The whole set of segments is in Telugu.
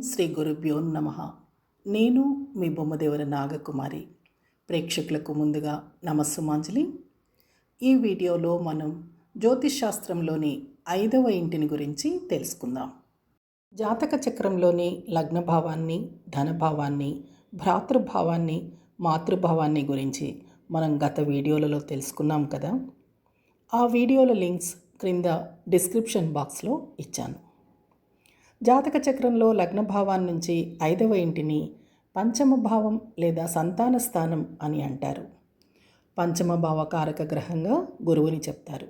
శ్రీ గురుభ్యో నమః. నేను మీ బొమ్మదేవర నాగకుమారి. ప్రేక్షకులకు ముందుగా నమస్సుమాంజలి. ఈ వీడియోలో మనం జ్యోతిష్ శాస్త్రంలోని 5వ ఇంటిని గురించి తెలుసుకుందాం. జాతక చక్రంలోని లగ్నభావాన్ని, ధనభావాన్ని, భ్రాతృభావాన్ని, మాతృభావాన్ని గురించి మనం గత వీడియోలలో తెలుసుకున్నాం కదా. ఆ వీడియోల లింక్స్ క్రింద డిస్క్రిప్షన్ బాక్స్లో ఇచ్చాను. జాతక చక్రంలో లగ్నభావాన్ని నుంచి 5వ ఇంటిని పంచమ భావం లేదా సంతాన స్థానం అని అంటారు. పంచమ భావ కారక గ్రహంగా గురువుని చెప్తారు.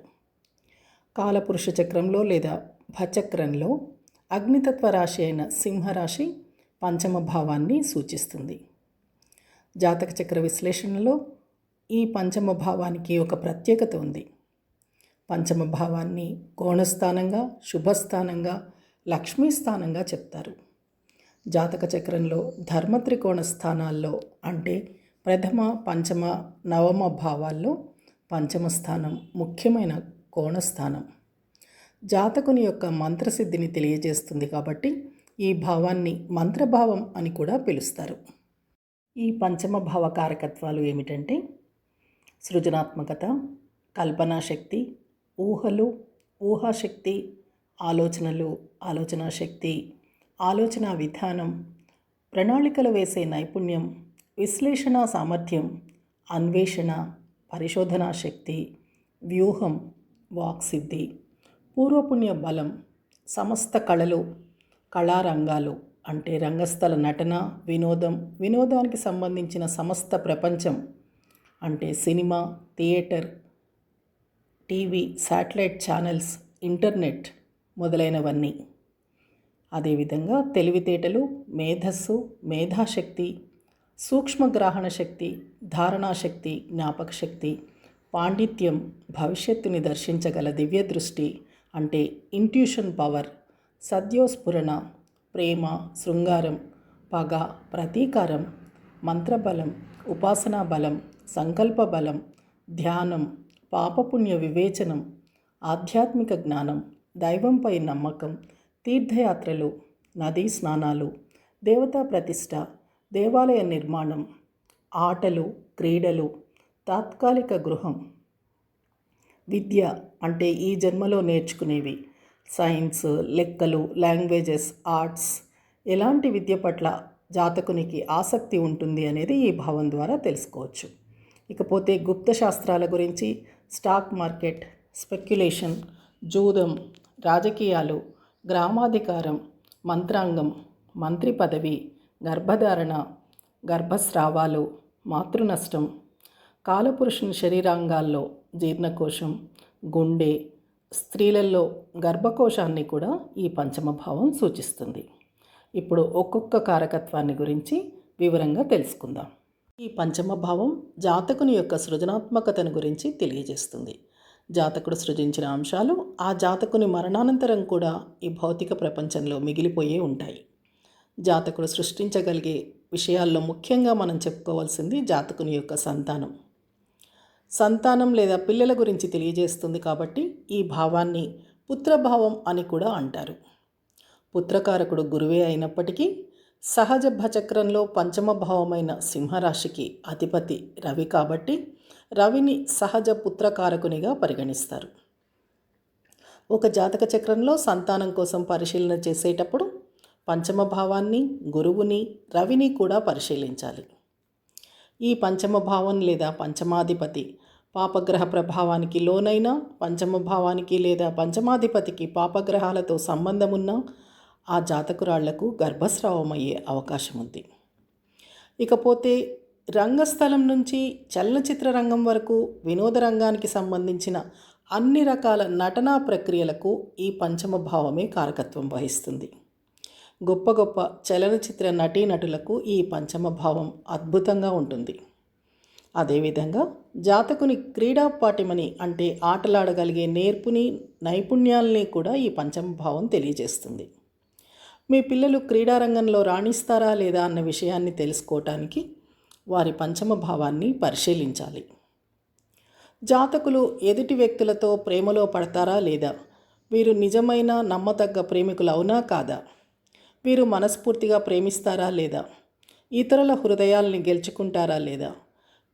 కాలపురుష చక్రంలో లేదా భచక్రంలో అగ్నితత్వ రాశి అయిన సింహరాశి పంచమ భావాన్ని సూచిస్తుంది. జాతక చక్ర విశ్లేషణలో ఈ పంచమ భావానికి ఒక ప్రత్యేకత ఉంది. పంచమ భావాన్ని కోణస్థానంగా, శుభస్థానంగా, లక్ష్మీ స్థానంగా చెప్తారు. జాతక చక్రంలో ధర్మత్రికోణ స్థానాల్లో అంటే ప్రథమ, పంచమ, నవమ భావాల్లో పంచమ స్థానం ముఖ్యమైన కోణస్థానం. జాతకుని యొక్క మంత్రసిద్ధిని తెలియజేస్తుంది కాబట్టి ఈ భావాన్ని మంత్రభావం అని కూడా పిలుస్తారు. ఈ పంచమ భావ కారకత్వాలు ఏమిటంటే సృజనాత్మకత, కల్పనాశక్తి, ఊహలు, ఊహాశక్తి, ఆలోచనలు, ఆలోచనా శక్తి, ఆలోచన విధానం, ప్రణాళికలు వేసే నైపుణ్యం, విశ్లేషణ సామర్థ్యం, అన్వేషణ, పరిశోధనా శక్తి, వ్యూహం, వాక్సిద్ధి, పూర్వపుణ్య బలం, సమస్త కళలు, కళారంగాలు అంటే రంగస్థల నటన, వినోదం, వినోదానికి సంబంధించిన సమస్త ప్రపంచం అంటే cinema, theatre, TV, satellite channels, internet మొదలైనవన్నీ. అదేవిధంగా తెలివితేటలు, మేధస్సు, మేధాశక్తి, సూక్ష్మగ్రహణ శక్తి, ధారణాశక్తి, జ్ఞాపక శక్తి, పాండిత్యం, భవిష్యత్తుని దర్శించగల దివ్య దృష్టి అంటే ఇంట్యూషన్ పవర్, సద్యోస్ఫురణ, ప్రేమ, శృంగారం, పగ, ప్రతీకారం, మంత్రబలం, ఉపాసనా బలం, సంకల్ప బలం, ధ్యానం, పాపపుణ్య వివేచనం, ఆధ్యాత్మిక జ్ఞానం, దైవంపై నమ్మకం, తీర్థయాత్రలు, నదీ స్నానాలు, దేవతా ప్రతిష్ట, దేవాలయ నిర్మాణం, ఆటలు, క్రీడలు, తాత్కాలిక గృహం, విద్య అంటే ఈ జన్మలో నేర్చుకునేవి, సైన్స్, లెక్కలు, లాంగ్వేజెస్, ఆర్ట్స్, ఎలాంటి విద్య పట్ల జాతకునికి ఆసక్తి ఉంటుంది అనేది ఈ భావం ద్వారా తెలుసుకోవచ్చు. ఇకపోతే గుప్త శాస్త్రాల గురించి స్టాక్ మార్కెట్, స్పెక్యులేషన్, జూదం, రాజకీయాలు, గ్రామాధికారం, మంత్రాంగం, మంత్రి పదవి, గర్భధారణ, గర్భస్రావాలు, మాతృనష్టం, కాలపురుషుని శరీరాంగాల్లో జీర్ణకోశం, గుండె, స్త్రీలలో గర్భకోశాన్ని కూడా ఈ పంచమ భావం సూచిస్తుంది. ఇప్పుడు ఒక్కొక్క కారకత్వాన్ని గురించి వివరంగా తెలుసుకుందాం. ఈ పంచమ భావం జాతకుని యొక్క సృజనాత్మకతను గురించి తెలియజేస్తుంది. జాతకుడు సృజించిన అంశాలు ఆ జాతకుని మరణానంతరం కూడా ఈ భౌతిక ప్రపంచంలో మిగిలిపోయే ఉంటాయి. జాతకుడు సృష్టించగలిగే విషయాల్లో ముఖ్యంగా మనం చెప్పుకోవాల్సింది జాతకుని యొక్క సంతానం లేదా పిల్లల గురించి తెలియజేస్తుంది. కాబట్టి ఈ భావాన్ని పుత్రభావం అని కూడా అంటారు. పుత్రకారకుడు గురువే అయినప్పటికీ సహజ భచక్రంలో పంచమ భావమైన సింహరాశికి అధిపతి రవి కాబట్టి రవిని సహజ పుత్రకారకునిగా పరిగణిస్తారు. ఒక జాతక చక్రంలో సంతానం కోసం పరిశీలన చేసేటప్పుడు పంచమ భావాన్ని, గురువుని, రవిని కూడా పరిశీలించాలి. ఈ పంచమ భావం లేదా పంచమాధిపతి పాపగ్రహ ప్రభావానికి లోనైనా, పంచమ భావానికి లేదా పంచమాధిపతికి పాపగ్రహాలతో సంబంధమున్నా ఆ జాతకురాళ్లకు గర్భస్రావం అయ్యే అవకాశం ఉంది. ఇకపోతే రంగస్థలం నుంచి చలనచిత్ర రంగం వరకు వినోద రంగానికి సంబంధించిన అన్ని రకాల నటనా ప్రక్రియలకు ఈ పంచమ భావమే కారకత్వం వహిస్తుంది. గొప్ప గొప్ప చలనచిత్ర నటీనటులకు ఈ పంచమ భావం అద్భుతంగా ఉంటుంది. అదేవిధంగా జాతకుని క్రీడా పాటిమని అంటే ఆటలాడగలిగే నేర్పుని, నైపుణ్యాల్ని కూడా ఈ పంచమ భావం తెలియజేస్తుంది. మీ పిల్లలు క్రీడారంగంలో రాణిస్తారా లేదా అన్న విషయాన్ని తెలుసుకోవటానికి వారి పంచమ భావాన్ని పరిశీలించాలి. జాతకులు ఎదుటి వ్యక్తులతో ప్రేమలో పడతారా లేదా, వీరు నిజమైన నమ్మదగ్గ ప్రేమికులు అవునా కాదా, వీరు మనస్ఫూర్తిగా ప్రేమిస్తారా లేదా, ఇతరుల హృదయాల్ని గెలుచుకుంటారా లేదా,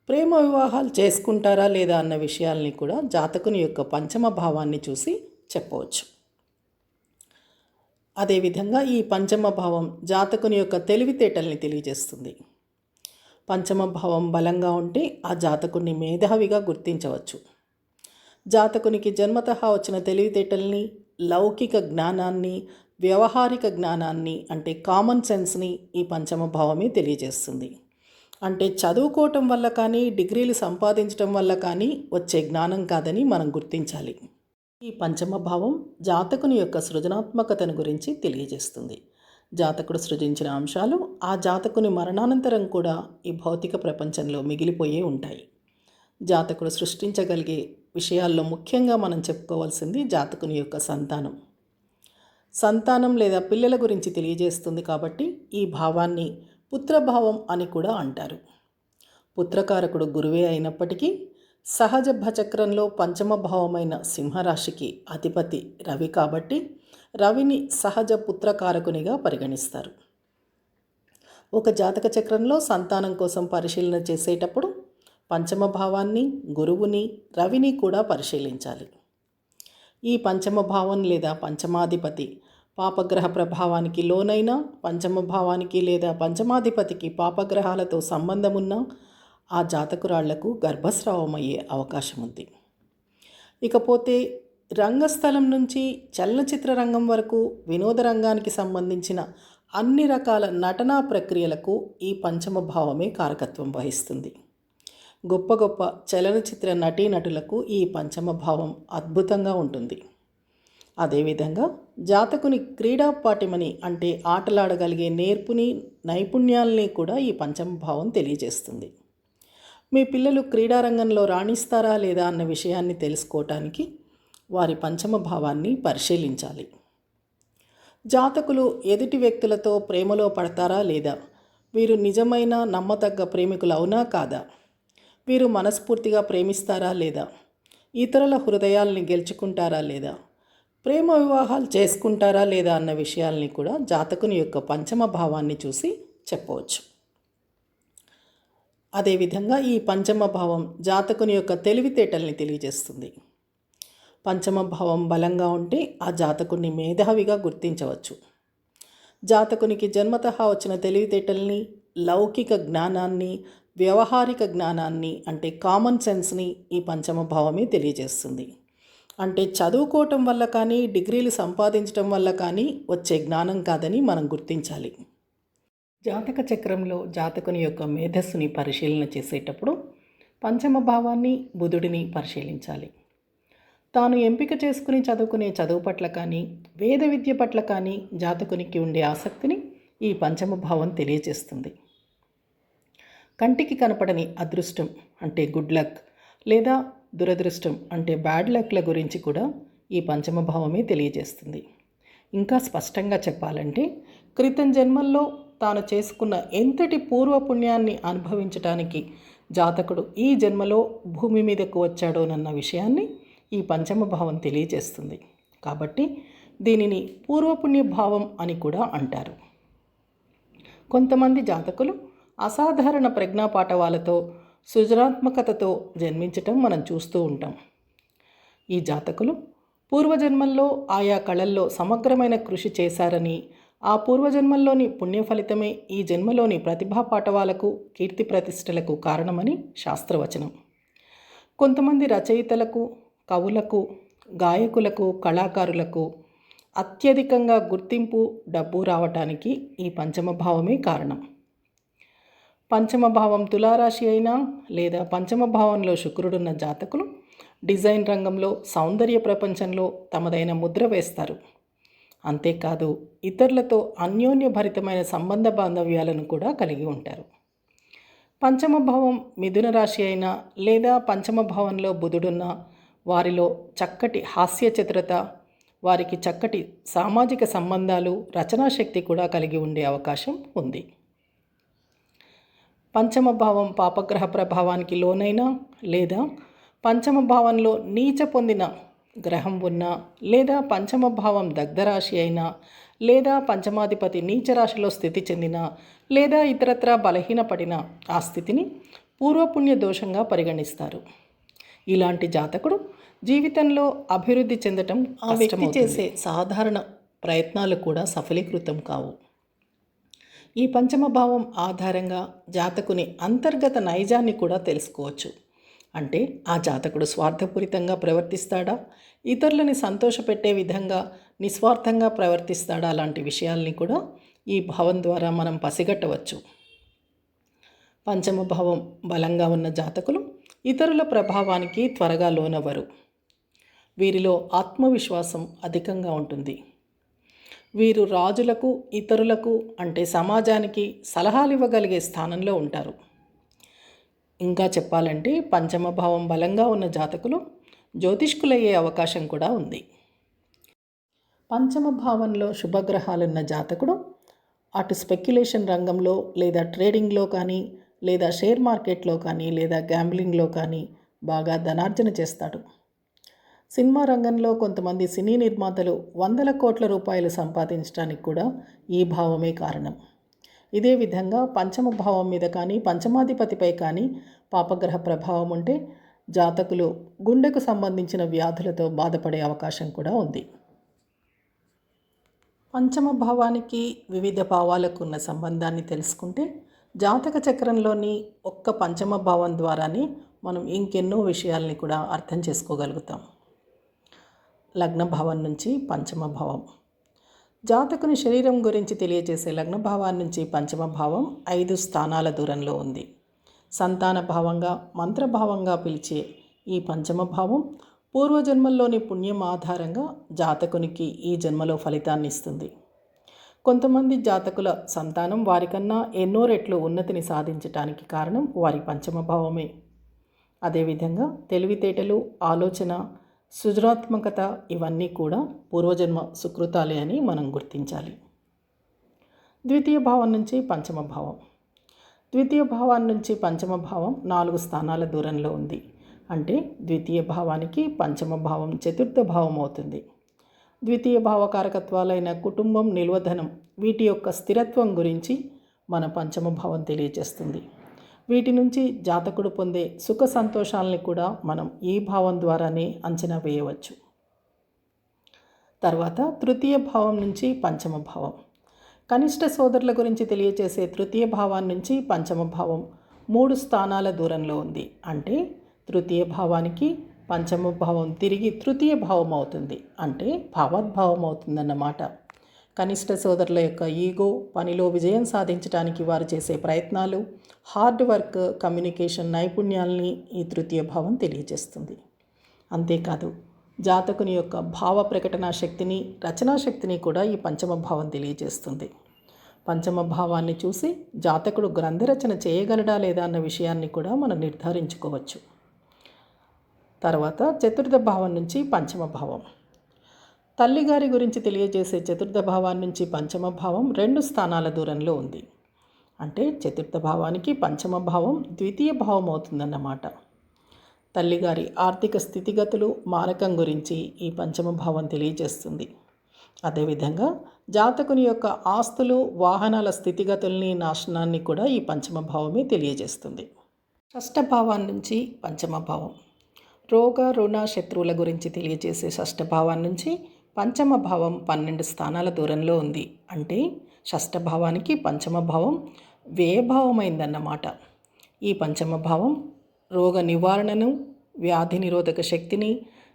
ప్రేమ వివాహాలు చేసుకుంటారా లేదా అన్న విషయాల్ని కూడా జాతకుని యొక్క పంచమ భావాన్ని చూసి చెప్పవచ్చు. అదేవిధంగా ఈ పంచమ భావం జాతకుని యొక్క తెలివితేటల్ని తెలియజేస్తుంది. పంచమ భావం బలంగా ఉంటే ఆ జాతకుని మేధావిగా గుర్తించవచ్చు. జాతకునికి జన్మతః వచ్చిన తెలివితేటల్ని, లౌకిక జ్ఞానాన్ని, వ్యవహారిక జ్ఞానాన్ని అంటే కామన్ సెన్స్ని ఈ పంచమ భావమే తెలియజేస్తుంది. అంటే చదువుకోవటం వల్ల కానీ, డిగ్రీలు సంపాదించటం వల్ల కానీ వచ్చే జ్ఞానం కాదని మనం గుర్తించాలి. ఈ పంచమ భావం జాతకుని యొక్క సృజనాత్మకతను గురించి తెలియజేస్తుంది. జాతకుడు సృజించిన అంశాలు ఆ జాతకుని మరణానంతరం కూడా ఈ భౌతిక ప్రపంచంలో మిగిలిపోయే ఉంటాయి. జాతకుడు సృష్టించగలిగే విషయాల్లో ముఖ్యంగా మనం చెప్పుకోవాల్సింది జాతకుని యొక్క సంతానం లేదా పిల్లల గురించి తెలియజేస్తుంది. కాబట్టి ఈ భావాన్ని పుత్రభావం అని కూడా అంటారు. పుత్రకారకుడు గురువే అయినప్పటికీ సహజ భచక్రంలో పంచమ భావమైన సింహరాశికి అధిపతి రవి కాబట్టి రవిని సహజ పుత్రకారకునిగా పరిగణిస్తారు. ఒక జాతక చక్రంలో సంతానం కోసం పరిశీలన చేసేటప్పుడు పంచమ భావాన్ని, గురువుని, రవిని కూడా పరిశీలించాలి. ఈ పంచమ భావం లేదా పంచమాధిపతి పాపగ్రహ ప్రభావానికి లోనైన, పంచమ భావానికి లేదా పంచమాధిపతికి పాపగ్రహాలతో సంబంధం ఉన్న ఆ జాతకురాళ్లకు గర్భస్రావం అయ్యే అవకాశం ఉంది. ఇకపోతే రంగస్థలం నుంచి చలనచిత్ర రంగం వరకు వినోద రంగానికి సంబంధించిన అన్ని రకాల నటనా ప్రక్రియలకు ఈ పంచమ భావమే కారకత్వం వహిస్తుంది. గొప్ప గొప్ప చలనచిత్ర నటీనటులకు ఈ పంచమ భావం అద్భుతంగా ఉంటుంది. అదేవిధంగా జాతకుని క్రీడా పాటిమని అంటే ఆటలాడగలిగే నేర్పుని, నైపుణ్యాల్ని కూడా ఈ పంచమ భావం తెలియజేస్తుంది. మీ పిల్లలు క్రీడారంగంలో రాణిస్తారా లేదా అన్న విషయాన్ని తెలుసుకోవటానికి వారి పంచమ భావాన్ని పరిశీలించాలి. జాతకులు ఎదుటి వ్యక్తులతో ప్రేమలో పడతారా లేదా, వీరు నిజమైన నమ్మదగ్గ ప్రేమికులు అవునా కాదా, వీరు మనస్ఫూర్తిగా ప్రేమిస్తారా లేదా, ఇతరుల హృదయాల్ని గెలుచుకుంటారా లేదా, ప్రేమ వివాహాలు చేసుకుంటారా లేదా అన్న విషయాల్ని కూడా జాతకుని యొక్క పంచమ భావాన్ని చూసి చెప్పవచ్చు. అదేవిధంగా ఈ పంచమ భావం జాతకుని యొక్క తెలివితేటల్ని తెలియజేస్తుంది. పంచమ భావం బలంగా ఉంటే ఆ జాతకుని మేధావిగా గుర్తించవచ్చు. జాతకునికి జన్మతః వచ్చిన తెలివితేటల్ని, లౌకిక జ్ఞానాన్ని, వ్యవహారిక జ్ఞానాన్ని అంటే కామన్ సెన్స్ని ఈ పంచమ భావమే తెలియజేస్తుంది. అంటే చదువుకోవటం వల్ల కానీ, డిగ్రీలు సంపాదించటం వల్ల కానీ వచ్చే జ్ఞానం కాదని మనం గుర్తించాలి. జాతక చక్రంలో జాతకుని యొక్క మేధస్సుని పరిశీలన చేసేటప్పుడు పంచమ భావాన్ని, బుధుడిని పరిశీలించాలి. తాను ఎంపిక చేసుకుని చదువుకునే చదువు పట్ల కానీ, వేద విద్య పట్ల కానీ జాతకునికి ఉండే ఆసక్తిని ఈ పంచమ భావం తెలియజేస్తుంది. కంటికి కనపడని అదృష్టం అంటే గుడ్ లక్ లేదా దురదృష్టం అంటే బ్యాడ్ లక్ల గురించి కూడా ఈ పంచమ భావమే తెలియజేస్తుంది. ఇంకా స్పష్టంగా చెప్పాలంటే క్రితం జన్మల్లో తాను చేసుకున్న ఎంతటి పూర్వపుణ్యాన్ని అనుభవించటానికి జాతకుడు ఈ జన్మలో భూమి మీదకు వచ్చాడోనన్న విషయాన్ని ఈ పంచమ భావం తెలియజేస్తుంది. కాబట్టి దీనిని పూర్వపుణ్య భావం అని కూడా అంటారు. కొంతమంది జాతకులు అసాధారణ ప్రజ్ఞాపాఠవాలతో, సృజనాత్మకతతో జన్మించటం మనం చూస్తూ ఉంటాం. ఈ జాతకులు పూర్వజన్మల్లో ఆయా కళల్లో సమగ్రమైన కృషి చేశారని, ఆ పూర్వజన్మల్లోని పుణ్య ఫలితమే ఈ జన్మలోని ప్రతిభా పాఠవాలకు, కీర్తి ప్రతిష్టలకు కారణమని శాస్త్రవచనం. కొంతమంది రచయితలకు, కవులకు, గాయకులకు, కళాకారులకు అత్యధికంగా గుర్తింపు, డబ్బు రావటానికి ఈ పంచమ భావమే కారణం. పంచమ భావం తులారాశి అయినా లేదా పంచమ భావంలో శుక్రుడున్న జాతకులు డిజైన్ రంగంలో, సౌందర్య ప్రపంచంలో తమదైన ముద్ర వేస్తారు. అంతేకాదు ఇతరులతో అన్యోన్యభరితమైన సంబంధ బాంధవ్యాలను కూడా కలిగి ఉంటారు. పంచమ భావం మిథున రాశి అయినా లేదా పంచమ భావంలో బుధుడున్న వారిలో చక్కటి హాస్య చతురత, వారికి చక్కటి సామాజిక సంబంధాలు, రచనాశక్తి కూడా కలిగి ఉండే అవకాశం ఉంది. పంచమ భావం పాపగ్రహ ప్రభావానికి లోనైనా లేదా పంచమ భావంలో నీచ పొందిన గ్రహం ఉన్నా లేదా పంచమ భావం దగ్ధరాశి అయినా లేదా పంచమాధిపతి నీచరాశిలో స్థితి చెందిన లేదా ఇతరత్రా బలహీనపడిన ఆ స్థితిని పూర్వపుణ్య దోషంగా పరిగణిస్తారు. ఇలాంటి జాతకుడు జీవితంలో అభివృద్ధి చెందటం ఆ వ్యక్తి చేసే సాధారణ ప్రయత్నాలు కూడా సఫలీకృతం కావు. ఈ పంచమ భావం ఆధారంగా జాతకుని అంతర్గత నైజాన్ని కూడా తెలుసుకోవచ్చు. అంటే ఆ జాతకుడు స్వార్థపూరితంగా ప్రవర్తిస్తాడా, ఇతరులని సంతోషపెట్టే విధంగా నిస్వార్థంగా ప్రవర్తిస్తాడా లాంటి విషయాల్ని కూడా ఈ భావం ద్వారా మనం పసిగట్టవచ్చు. పంచమ భావం బలంగా ఉన్న జాతకులు ఇతరుల ప్రభావానికి త్వరగా లోనవ్వరు. వీరిలో ఆత్మవిశ్వాసం అధికంగా ఉంటుంది. వీరు రాజులకు, ఇతరులకు అంటే సమాజానికి సలహాలు ఇవ్వగలిగే స్థానంలో ఉంటారు. ఇంకా చెప్పాలంటే పంచమ భావం బలంగా ఉన్న జాతకులు జ్యోతిష్కులయ్యే అవకాశం కూడా ఉంది. పంచమ భావంలో శుభగ్రహాలున్న జాతకుడు అటు స్పెక్యులేషన్ రంగంలో లేదా ట్రేడింగ్లో కానీ లేదా షేర్ మార్కెట్లో కానీ లేదా గ్యాంబ్లింగ్లో కానీ బాగా ధనార్జన చేస్తాడు. సినిమా రంగంలో కొంతమంది సినీ నిర్మాతలు వందల కోట్ల రూపాయలు సంపాదించడానికి కూడా ఈ భావమే కారణం. ఇదే విధంగా పంచమ భావం మీద కానీ పంచమాధిపతిపై కానీ పాపగ్రహ ప్రభావం ఉంటే జాతకులు గుండెకు సంబంధించిన వ్యాధులతో బాధపడే అవకాశం కూడా ఉంది. పంచమ భావానికి వివిధ భావాలకు ఉన్న సంబంధాన్ని తెలుసుకుంటే జాతక చక్రంలోని ఒక్క పంచమ భావం ద్వారానే మనం ఇంకెన్నో విషయాల్ని కూడా అర్థం చేసుకోగలుగుతాం. లగ్న భావం నుంచి పంచమ భావం. జాతకుని శరీరం గురించి తెలియజేసే లగ్న భావాన్ని నుంచి పంచమ భావం 5 స్థానాల దూరంలో ఉంది. సంతాన భావంగా, మంత్రభావంగా పిలిచే ఈ పంచమ భావం పూర్వజన్మల్లోని పుణ్యం ఆధారంగా జాతకునికి ఈ జన్మలో ఫలితాన్ని ఇస్తుంది. కొంతమంది జాతకుల సంతానం వారికన్నా ఎన్నో రెట్లు ఉన్నతిని సాధించటానికి కారణం వారి పంచమ భావమే. అదేవిధంగా తెలివితేటలు, ఆలోచన, సృజనాత్మకత ఇవన్నీ కూడా పూర్వజన్మ సుకృతాలే అని మనం గుర్తించాలి. ద్వితీయ భావం నుంచి పంచమ భావం. ద్వితీయ భావాన్ని నుంచి పంచమ భావం 4 స్థానాల దూరంలో ఉంది. అంటే ద్వితీయ భావానికి పంచమ భావం చతుర్థ భావం అవుతుంది. ద్వితీయ భావకారకత్వాలైన కుటుంబం, నిల్వధనం వీటి యొక్క స్థిరత్వం గురించి మన పంచమ భావం తెలియజేస్తుంది. వీటి నుంచి జాతకుడు పొందే సుఖ సంతోషాలని కూడా మనం ఈ భావం ద్వారానే అంచనా వేయవచ్చు. తర్వాత తృతీయ భావం నుంచి పంచమ భావం. కనిష్ట సోదరుల గురించి తెలియజేసే తృతీయ భావాన్ని నుంచి పంచమ భావం 3 స్థానాల దూరంలో ఉంది. అంటే తృతీయ భావానికి పంచమ భావం తిరిగి తృతీయ భావం అవుతుంది. అంటే భావోద్భావం అవుతుందన్నమాట. కనిష్ట సోదరుల యొక్క ఈగో, పనిలో విజయం సాధించడానికి వారు చేసే ప్రయత్నాలు, హార్డ్ వర్క్, కమ్యూనికేషన్ నైపుణ్యాల్ని ఈ తృతీయ భావం తెలియజేస్తుంది. అంతేకాదు జాతకుని యొక్క భావ ప్రకటనా శక్తిని, రచనా శక్తిని కూడా ఈ పంచమ భావం తెలియజేస్తుంది. పంచమ భావాన్ని చూసి జాతకుడు గ్రంథరచన చేయగలడా లేదా అన్న విషయాన్ని కూడా మనం నిర్ధారించుకోవచ్చు. తర్వాత చతుర్థ భావం నుంచి పంచమ భావం. తల్లిగారి గురించి తెలియజేసే చతుర్థ భావాన్ని నుంచి పంచమ భావం 2 స్థానాల దూరంలో ఉంది. అంటే చతుర్థ భావానికి పంచమ భావం ద్వితీయ భావం అవుతుందన్నమాట. తల్లిగారి ఆర్థిక స్థితిగతులు, మారకం గురించి ఈ పంచమ భావం తెలియజేస్తుంది. అదేవిధంగా జాతకుని యొక్క ఆస్తులు, వాహనాల స్థితిగతుల్ని, నాశనాన్ని కూడా ఈ పంచమ భావమే తెలియజేస్తుంది. షష్ఠ భావాన్ని నుంచి పంచమ భావం. రోగ, రుణ, శత్రువుల గురించి తెలియజేసే షష్ఠ భావాన్ని నుంచి పంచమ భావం 12 స్థానాల దూరంలో ఉంది. అంటే షష్ఠ భావానికి పంచమ భావం వ్యయభావమైందన్నమాట. ఈ పంచమ భావం రోగ నివారణను, వ్యాధి నిరోధక శక్తిని,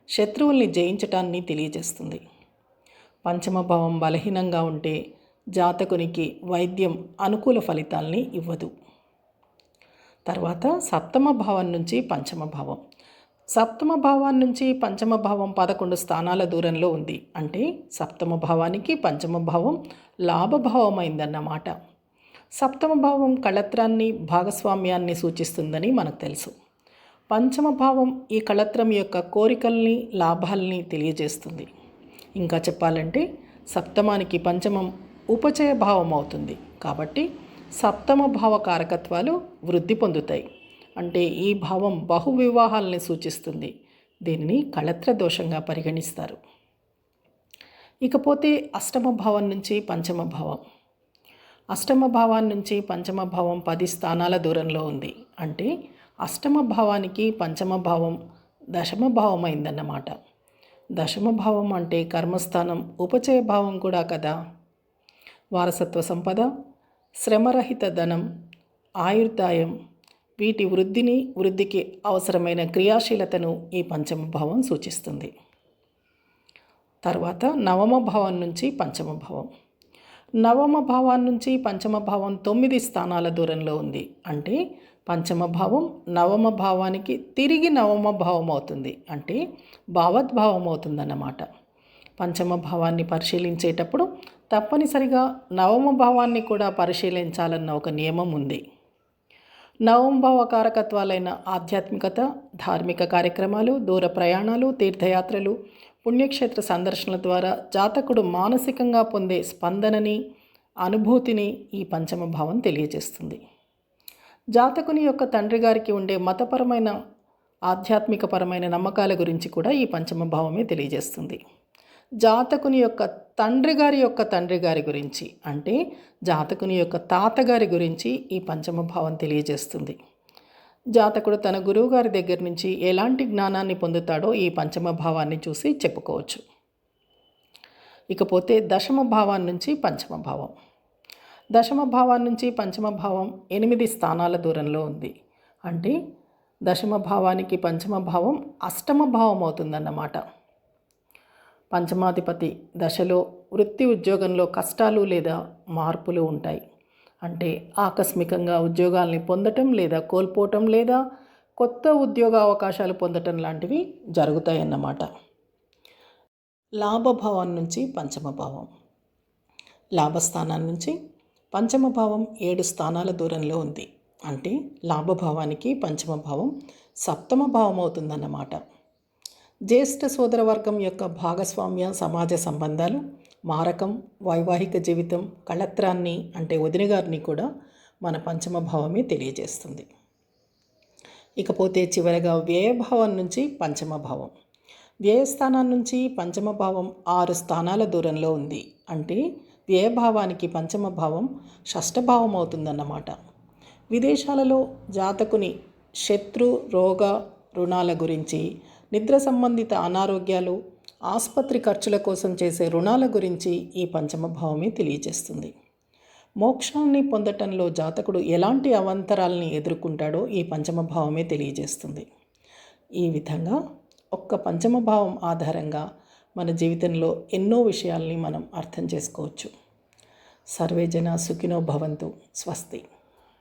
శత్రువుల్ని జయించటాన్ని తెలియజేస్తుంది. పంచమ భావం బలహీనంగా ఉంటే జాతకునికి వైద్యం అనుకూల ఫలితాల్ని ఇవ్వదు. తర్వాత సప్తమ భావం నుంచి పంచమ భావం. సప్తమ భావాన్ని నుంచి పంచమ భావం 11 స్థానాల దూరంలో ఉంది. అంటే సప్తమ భావానికి పంచమ భావం లాభభావమైందన్నమాట. సప్తమ భావం కళత్రాన్ని, భాగస్వామ్యాన్ని సూచిస్తుందని మనకు తెలుసు. పంచమ భావం ఈ కళత్రం యొక్క కోరికల్ని, లాభాల్ని తెలియజేస్తుంది. ఇంకా చెప్పాలంటే సప్తమానికి పంచమం ఉపచయ భావం అవుతుంది. కాబట్టి సప్తమ భావ కారకత్వాలు వృద్ధి పొందుతాయి. అంటే ఈ భావం బహువివాహాలని సూచిస్తుంది. దీనిని కళత్ర దోషంగా పరిగణిస్తారు. ఇకపోతే అష్టమ భావం నుంచి పంచమ భావం. అష్టమ భావాన్ని నుంచి పంచమ భావం 10 స్థానాల దూరంలో ఉంది. అంటే అష్టమ భావానికి పంచమ భావం దశమ భావం అయిందన్నమాట. దశమ భావం అంటే కర్మస్థానం, ఉపచయ భావం కూడా కదా. వారసత్వ సంపద, శ్రమరహిత ధనం, ఆయుర్దాయం, వీటి వృద్ధికి అవసరమైన క్రియాశీలతను ఈ పంచమ భావం సూచిస్తుంది. తర్వాత నవమ భావం నుంచి పంచమ భావం. నవమ భావం నుంచి పంచమ భావం 9 స్థానాల దూరంలో ఉంది. అంటే పంచమ భావం నవమ భావానికి తిరిగి నవమ భావం అవుతుంది. అంటే భావద్భావం అవుతుందన్నమాట. పంచమ భావాన్ని పరిశీలించేటప్పుడు తప్పనిసరిగా నవమ భావాన్ని కూడా పరిశీలించాలన్న ఒక నియమం ఉంది. నవమ భావ కారకత్వాలైన ఆధ్యాత్మికత, ధార్మిక కార్యక్రమాలు, దూర ప్రయాణాలు, తీర్థయాత్రలు, పుణ్యక్షేత్ర సందర్శనల ద్వారా జాతకుడు మానసికంగా పొందే స్పందనని, అనుభూతిని ఈ పంచమ భావం తెలియజేస్తుంది. జాతకుని యొక్క తండ్రి గారికి ఉండే మతపరమైన, ఆధ్యాత్మికపరమైన నమ్మకాల గురించి కూడా ఈ పంచమ భావమే తెలియజేస్తుంది. జాతకుని యొక్క తండ్రి గారి గురించి, అంటే జాతకుని యొక్క తాతగారి గురించి ఈ పంచమ భావం తెలియజేస్తుంది. జాతకుడు తన గురువుగారి దగ్గర నుంచి ఎలాంటి జ్ఞానాన్ని పొందుతాడో ఈ పంచమ భావాన్ని చూసి చెప్పుకోవచ్చు. ఇకపోతే దశమ భావం నుంచి పంచమ భావం. దశమ భావం నుంచి పంచమ భావం 8 స్థానాల దూరంలో ఉంది. అంటే దశమ భావానికి పంచమ భావం అష్టమ భావం అవుతుందన్నమాట. పంచమాధిపతి దశలో వృత్తి ఉద్యోగంలో కష్టాలు లేదా మార్పులు ఉంటాయి. అంటే ఆకస్మికంగా ఉద్యోగాల్ని పొందటం లేదా కోల్పోవటం లేదా కొత్త ఉద్యోగ అవకాశాలు పొందటం లాంటివి జరుగుతాయన్నమాట. లాభభావం నుంచి పంచమ భావం. లాభస్థానం నుంచి పంచమ భావం 7 స్థానాల దూరంలో ఉంది. అంటే లాభభావానికి పంచమ భావం సప్తమ భావం అవుతుందన్నమాట. జ్యేష్ఠ సోదరవర్గం యొక్క భాగస్వామ్య సమాజ సంబంధాలు, మారకం, వైవాహిక జీవితం, కళత్రాన్ని అంటే వదిన గారిని కూడా మన పంచమ భావమే తెలియజేస్తుంది. ఇకపోతే చివరగా వ్యయభావం నుంచి పంచమ భావం. వ్యయస్థానం నుంచి పంచమ భావం 6 స్థానాల దూరంలో ఉంది. అంటే వ్యయభావానికి పంచమ భావం షష్ఠభావం అవుతుందన్నమాట. విదేశాలలో జాతకుని శత్రు, రోగ, రుణాల గురించి, నిద్ర సంబంధిత అనారోగ్యాలు, ఆసుపత్రి ఖర్చుల కోసం చేసే రుణాల గురించి ఈ పంచమ భావమే తెలియజేస్తుంది. మోక్షాన్ని పొందటంలో జాతకుడు ఎలాంటి అవాంతరాలని ఎదుర్కొంటాడో ఈ పంచమ భావమే తెలియజేస్తుంది. ఈ విధంగా ఒక్క పంచమ భావం ఆధారంగా మన జీవితంలో ఎన్నో విషయాల్ని మనం అర్థం చేసుకోవచ్చు. సర్వే జన సుఖినో భవంతు. స్వస్తి.